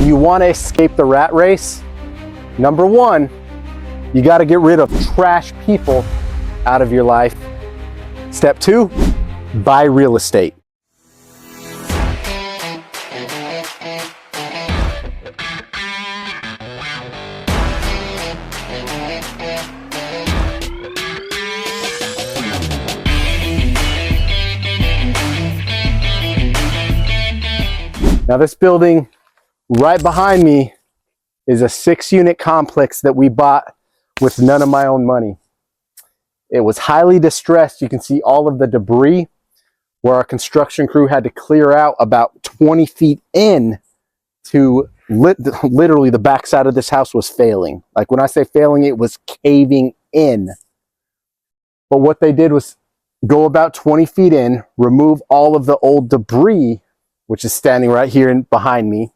When you want to escape the rat race, number one, you got to get rid of trash people out of your life. Step two, buy real estate. Now this building right behind me is a 6-unit complex that we bought with none of my own money. It was highly distressed. You can see all of the debris where our construction crew had to clear out about 20 feet in to literally the backside of this house was failing. Like when I say failing, it was caving in. But what they did was go about 20 feet in, remove all of the old debris, which is standing right here behind me.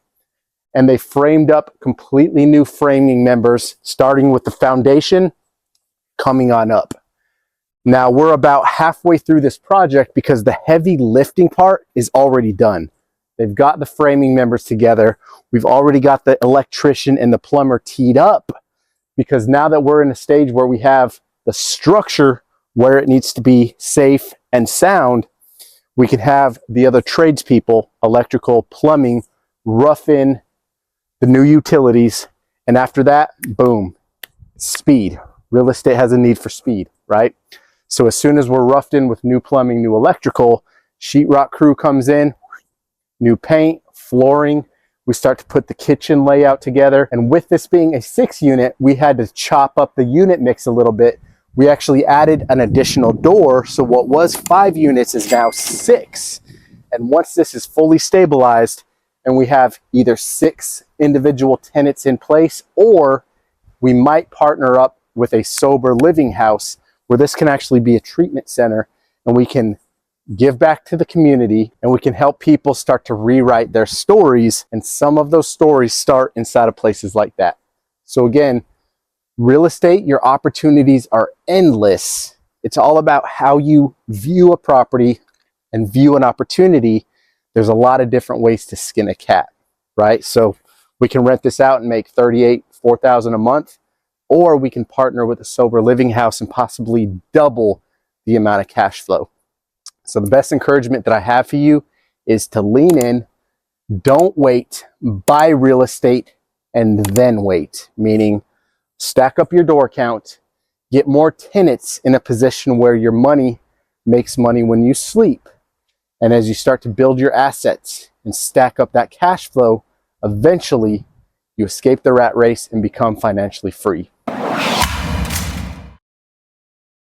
And they framed up completely new framing members, starting with the foundation, coming on up. Now we're about halfway through this project because the heavy lifting part is already done. They've got the framing members together. We've already got the electrician and the plumber teed up, because now that we're in a stage where we have the structure where it needs to be safe and sound, we can have the other tradespeople, electrical, plumbing, rough in the new utilities. And after that, boom, speed. Real estate has a need for speed, right? So as soon as we're roughed in with new plumbing, new electrical, sheetrock crew comes in, new paint, flooring, we start to put the kitchen layout together. And with this being a 6-unit, we had to chop up the unit mix a little bit. We actually added an additional door, so what was 5 units is now 6. And once this is fully stabilized and we have either 6 individual tenants in place, or we might partner up with a sober living house where this can actually be a treatment center, and we can give back to the community and we can help people start to rewrite their stories. And some of those stories start inside of places like that. So again, real estate, your opportunities are endless. It's all about how you view a property and view an opportunity. There's a lot of different ways to skin a cat, right? So we can rent this out and make $4,000 a month, or we can partner with a sober living house and possibly double the amount of cash flow. So the best encouragement that I have for you is to lean in, don't wait, buy real estate, and then wait, meaning stack up your door count, get more tenants in a position where your money makes money when you sleep. And as you start to build your assets and stack up that cash flow, eventually you escape the rat race and become financially free.